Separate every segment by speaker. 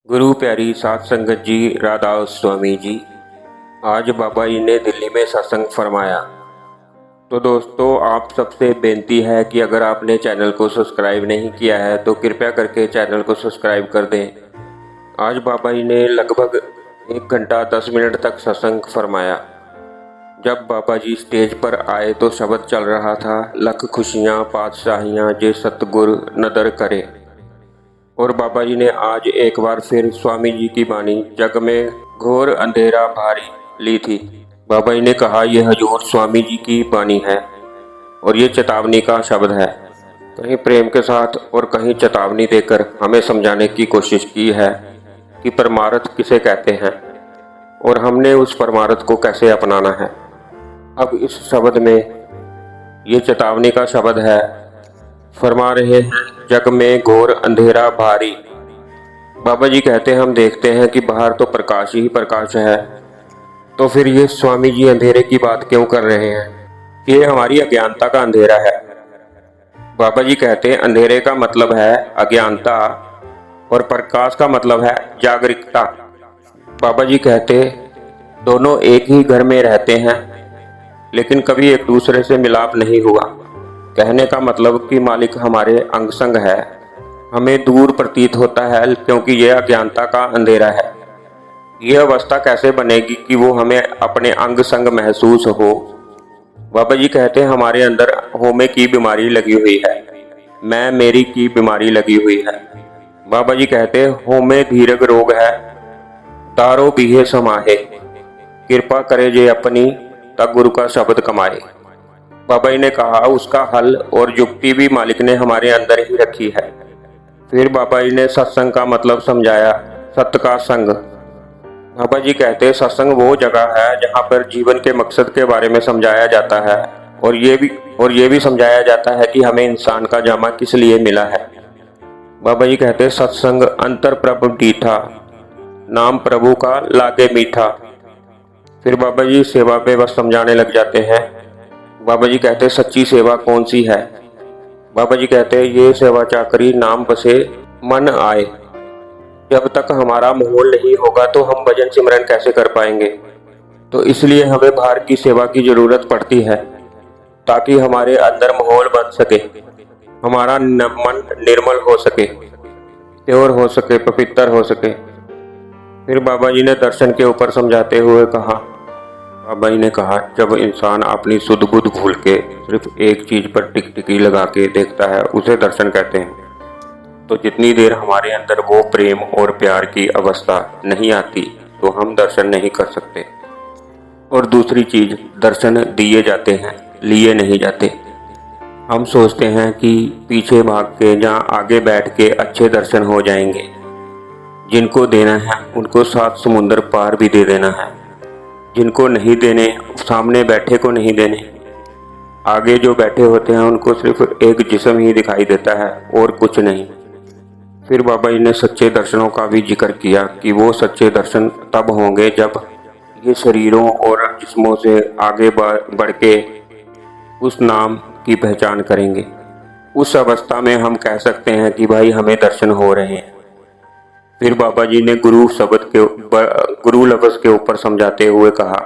Speaker 1: गुरु प्यारी साध संगत जी, राधा स्वामी जी। आज बाबा जी ने दिल्ली में सत्संग फरमाया। तो दोस्तों, आप सबसे बेनती है कि अगर आपने चैनल को सब्सक्राइब नहीं किया है तो कृपया करके चैनल को सब्सक्राइब कर दें। आज बाबा जी ने लगभग 1 घंटा 10 मिनट तक सत्संग फरमाया। जब बाबा जी स्टेज पर आए तो शब्द चल रहा था, लख खुशियाँ पातशाहियाँ जे सतगुर नदर करे। और बाबा जी ने आज एक बार फिर स्वामी जी की बानी जग में घोर अंधेरा भारी ली थी। बाबा जी ने कहा, यह हजूर स्वामी जी की बानी है और ये चेतावनी का शब्द है। कहीं प्रेम के साथ और कहीं चेतावनी देकर हमें समझाने की कोशिश की है कि परमार्थ किसे कहते हैं और हमने उस परमार्थ को कैसे अपनाना है। अब इस शब्द में ये चेतावनी का शब्द है। फरमा रहे हैं, जग में घोर अंधेरा भारी। बाबा जी कहते हैं, हम देखते हैं कि बाहर तो प्रकाश ही प्रकाश है, तो फिर ये स्वामी जी अंधेरे की बात क्यों कर रहे हैं? ये हमारी अज्ञानता का अंधेरा है। बाबा जी कहते हैं, अंधेरे का मतलब है अज्ञानता और प्रकाश का मतलब है जागरूकता। बाबा जी कहते, दोनों एक ही घर में रहते हैं लेकिन कभी एक दूसरे से मिलाप नहीं हुआ। कहने का मतलब कि मालिक हमारे अंग संग है, हमें दूर प्रतीत होता है क्योंकि यह अज्ञानता का अंधेरा है। यह अवस्था कैसे बनेगी कि वो हमें अपने अंग संग महसूस हो? बाबा जी कहते हैं, हमारे अंदर होमे की बीमारी लगी हुई है, मैं मेरी की बीमारी लगी हुई है। बाबा जी कहते हैं, होमे धीरग रोग है, दारो बीहे समाहे, कृपा करे जे अपनी तब गुरु का शब्द कमाए। बाबा जी ने कहा, उसका हल और युक्ति भी मालिक ने हमारे अंदर ही रखी है। फिर बाबा जी ने सत्संग का मतलब समझाया, सत्य का संग। बाबा जी कहते हैं, सत्संग वो जगह है जहाँ पर जीवन के मकसद के बारे में समझाया जाता है और ये भी समझाया जाता है कि हमें इंसान का जामा किस लिए मिला है। बाबा जी कहते हैं, सत्संग अंतर प्रभु डीठा, नाम प्रभु का लागे मीठा। फिर बाबा जी सेवा पे बस समझाने लग जाते हैं। बाबा जी कहते हैं, सच्ची सेवा कौन सी है? बाबा जी कहते हैं, ये सेवा चाकरी नाम बसे मन आए। जब तक हमारा माहौल नहीं होगा तो हम भजन सिमरन कैसे कर पाएंगे? तो इसलिए हमें बाहर की सेवा की जरूरत पड़ती है ताकि हमारे अंदर माहौल बन सके, हमारा मन निर्मल हो सके, प्योर हो सके, पवित्र हो सके। फिर बाबा जी ने दर्शन के ऊपर समझाते हुए कहा, बाबा जी ने कहा, जब इंसान अपनी सुध बुध भूल के सिर्फ एक चीज पर टिकटिकी लगा के देखता है उसे दर्शन कहते हैं। तो जितनी देर हमारे अंदर वो प्रेम और प्यार की अवस्था नहीं आती तो हम दर्शन नहीं कर सकते। और दूसरी चीज, दर्शन दिए जाते हैं, लिए नहीं जाते। हम सोचते हैं कि पीछे भाग के जहाँ आगे बैठ के अच्छे दर्शन हो जाएंगे। जिनको देना है उनको 7 समुंदर पार भी दे देना है, जिनको नहीं देने, सामने बैठे को नहीं देने। आगे जो बैठे होते हैं उनको सिर्फ एक जिस्म ही दिखाई देता है और कुछ नहीं। फिर बाबा जी ने सच्चे दर्शनों का भी जिक्र किया कि वो सच्चे दर्शन तब होंगे जब ये शरीरों और जिस्मों से आगे बढ़ के उस नाम की पहचान करेंगे। उस अवस्था में हम कह सकते हैं कि भाई हमें दर्शन हो रहे हैं। फिर बाबा जी ने गुरु लफ्ज के ऊपर समझाते हुए कहा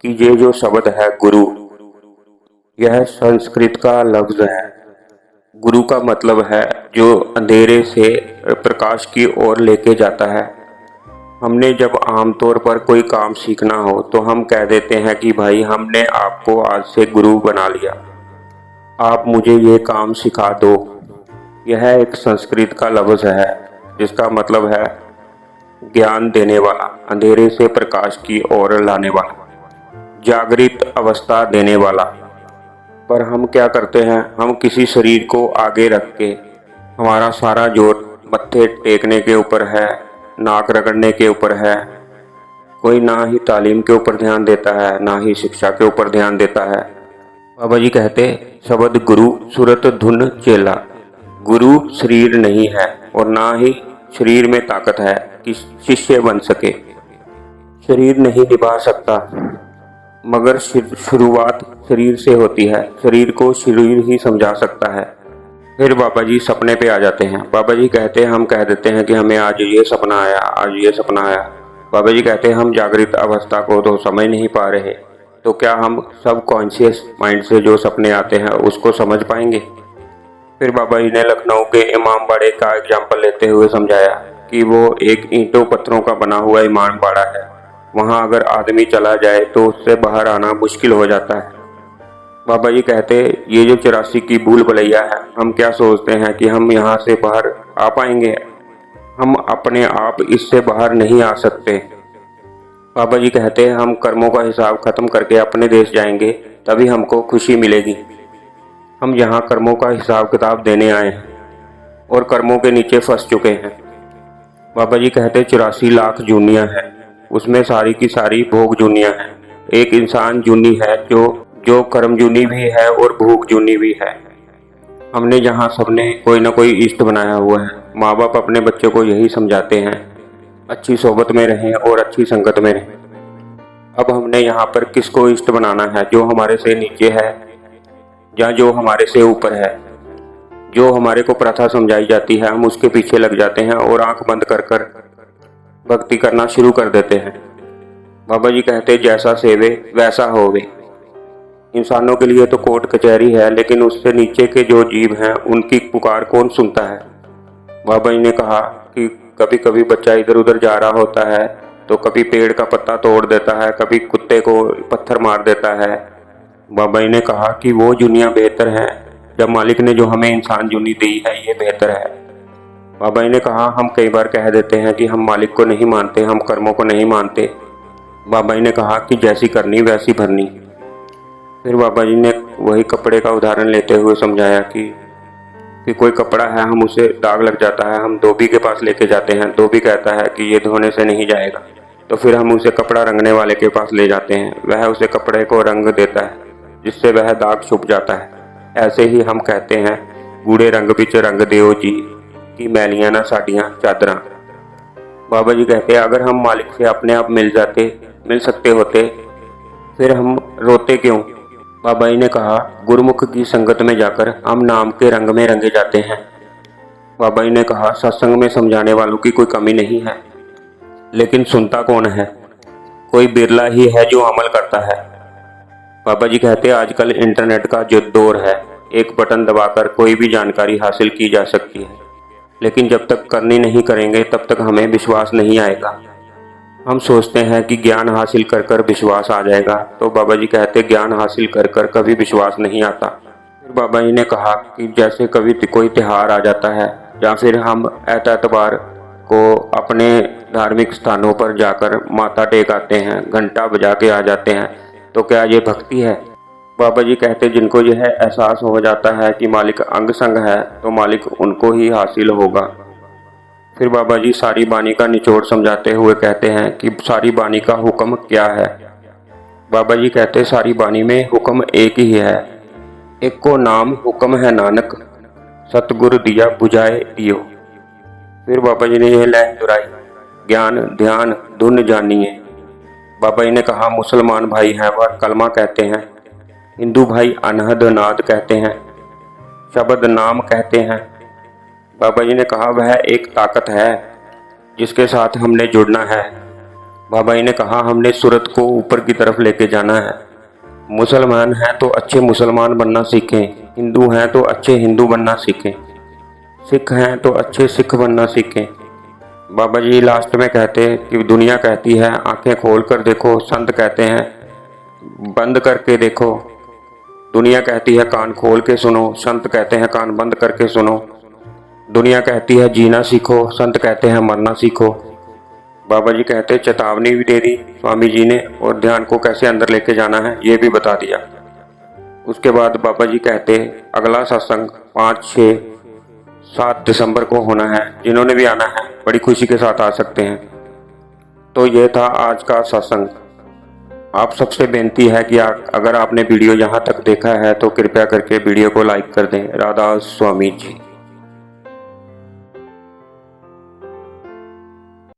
Speaker 1: कि ये जो शब्द है गुरु, यह संस्कृत का लफ्ज है। गुरु का मतलब है जो अंधेरे से प्रकाश की ओर लेके जाता है। हमने जब आमतौर पर कोई काम सीखना हो तो हम कह देते हैं कि भाई हमने आपको आज से गुरु बना लिया, आप मुझे ये काम सिखा दो। यह एक संस्कृत का लफ्ज है जिसका मतलब है ज्ञान देने वाला, अंधेरे से प्रकाश की ओर लाने वाला, जागृत अवस्था देने वाला। पर हम क्या करते हैं, हम किसी शरीर को आगे रख के हमारा सारा जोर मत्थे टेकने के ऊपर है, नाक रगड़ने के ऊपर है। कोई ना ही तालीम के ऊपर ध्यान देता है, ना ही शिक्षा के ऊपर ध्यान देता है। बाबा जी कहते, शब्द गुरु सूरत धुन चेला। गुरु शरीर नहीं है और ना ही शरीर में ताकत है कि शिष्य बन सके। शरीर नहीं निभा सकता, मगर शुरुआत शरीर से होती है। शरीर को शरीर ही समझा सकता है। फिर बाबा जी सपने पे आ जाते हैं। बाबा जी कहते हैं, हम कह देते हैं कि हमें आज ये सपना आया, आज ये सपना आया। बाबा जी कहते हैं, हम जागृत अवस्था को तो समझ नहीं पा रहे, तो क्या हम सब कॉन्शियस माइंड से जो सपने आते हैं उसको समझ पाएंगे। फिर बाबा जी ने लखनऊ के इमाम बाड़े का एग्जाम्पल लेते हुए समझाया कि वो एक ईंटों पत्थरों का बना हुआ इमाम बाड़ा है। वहाँ अगर आदमी चला जाए तो उससे बाहर आना मुश्किल हो जाता है। बाबा जी कहते, ये जो 84 की भूल भुलैया है, हम क्या सोचते हैं कि हम यहाँ से बाहर आ पाएंगे। हम अपने आप इससे बाहर नहीं आ सकते। बाबा जी कहते हैं, हम कर्मों का हिसाब खत्म करके अपने देश जाएंगे, तभी हमको खुशी मिलेगी। हम यहाँ कर्मों का हिसाब किताब देने आए हैं और कर्मों के नीचे फंस चुके हैं। बाबा जी कहते, 84 लाख जूनियाँ हैं, उसमें सारी की सारी भोग जूनियाँ हैं। एक इंसान जूनी है जो कर्म जूनी भी है और भूख जूनी भी है। हमने यहाँ सबने कोई ना कोई इष्ट बनाया हुआ है। माँ बाप अपने बच्चों को यही समझाते हैं, अच्छी सोबत में रहें और अच्छी संगत में रहें। अब हमने यहाँ पर किसको इष्ट बनाना है, जो हमारे से नीचे है या जो हमारे से ऊपर है। जो हमारे को प्रथा समझाई जाती है, हम उसके पीछे लग जाते हैं और आंख बंद कर कर भक्ति करना शुरू कर देते हैं। बाबा जी कहते, जैसा सेवे वैसा होवे। इंसानों के लिए तो कोर्ट कचहरी है, लेकिन उससे नीचे के जो जीव हैं उनकी पुकार कौन सुनता है। बाबा जी ने कहा कि कभी कभी बच्चा इधर उधर जा रहा होता है तो कभी पेड़ का पत्ता तोड़ देता है, कभी कुत्ते को पत्थर मार देता है। बाबा जी ने कहा कि वो दुनिया बेहतर है, जब मालिक ने जो हमें इंसान जुनी दी है ये बेहतर है। बाबा जी ने कहा, हम कई बार कह देते हैं कि हम मालिक को नहीं मानते, हम कर्मों को नहीं मानते। बाबा जी ने कहा कि जैसी करनी वैसी भरनी। फिर बाबा जी ने वही कपड़े का उदाहरण लेते हुए समझाया कि कोई कपड़ा है, हम उसे दाग लग जाता है, हम धोबी के पास लेके जाते हैं। धोबी कहता है कि ये धोने से नहीं जाएगा, तो फिर हम उसे कपड़ा रंगने वाले के पास ले जाते हैं। वह उसे कपड़े को रंग देता है, जिससे वह दाग छुप जाता है। ऐसे ही हम कहते हैं, गूढ़े रंग बिच रंग देओ जी कि मैलियां ना साडियां चादरां। बाबा जी कहते हैं, अगर हम मालिक से अपने आप मिल सकते होते, फिर हम रोते क्यों। बाबा जी ने कहा, गुरुमुख की संगत में जाकर हम नाम के रंग में रंगे जाते हैं। बाबा जी ने कहा, सत्संग में समझाने वालों की कोई कमी नहीं है, लेकिन सुनता कौन है। कोई बिरला ही है जो अमल करता है। बाबा जी कहते हैं, आजकल इंटरनेट का जो दौर है, एक बटन दबाकर कोई भी जानकारी हासिल की जा सकती है, लेकिन जब तक करनी नहीं करेंगे तब तक हमें विश्वास नहीं आएगा। हम सोचते हैं कि ज्ञान हासिल कर कर विश्वास आ जाएगा, तो बाबा जी कहते, ज्ञान हासिल कर कर कभी विश्वास नहीं आता। फिर बाबा जी ने कहा कि जैसे कभी कोई त्योहार आ जाता है या फिर हम एतबार को अपने धार्मिक स्थानों पर जाकर माथा टेक आते हैं, घंटा बजा के आ जाते हैं, तो क्या ये भक्ति है। बाबा जी कहते, जिनको यह एहसास हो जाता है कि मालिक अंग संग है, तो मालिक उनको ही हासिल होगा। फिर बाबा जी सारी बानी का निचोड़ समझाते हुए कहते हैं कि सारी बानी का हुक्म क्या है। बाबा जी कहते, सारी बानी में हुक्म एक ही है, एक को नाम हुक्म है नानक, सतगुरु दिया बुझाए दियो। फिर बाबा जी ने यह लाइन दोहराई, ज्ञान ध्यान धुन जानिए। बाबा जी ने कहा, मुसलमान भाई हैं वह कलमा कहते हैं, हिंदू भाई अनहद नाद कहते हैं, शब्द नाम कहते हैं। बाबा जी ने कहा, वह एक ताकत है जिसके साथ हमने जुड़ना है। बाबा जी ने कहा, हमने सूरत को ऊपर की तरफ लेके जाना है। मुसलमान हैं तो अच्छे मुसलमान बनना सीखें, हिंदू हैं तो अच्छे हिंदू बनना सीखें, सिख हैं तो अच्छे सिख बनना सीखें। बाबा जी लास्ट में कहते कि दुनिया कहती है आंखें खोल कर देखो, संत कहते हैं बंद करके देखो। दुनिया कहती है कान खोल के सुनो, संत कहते हैं कान बंद करके सुनो। दुनिया कहती है जीना सीखो, संत कहते हैं मरना सीखो। बाबा जी कहते, चेतावनी भी दे दी स्वामी जी ने, और ध्यान को कैसे अंदर लेके जाना है ये भी बता दिया। उसके बाद बाबा जी कहते, अगला सत्संग 5, 6, 7 दिसंबर को होना है। जिन्होंने भी आना है बड़ी खुशी के साथ आ सकते हैं। तो ये था आज का सत्संग। आप सबसे बेनती है कि अगर आपने वीडियो यहाँ तक देखा है तो कृपया करके वीडियो को लाइक कर दें। राधा स्वामी जी।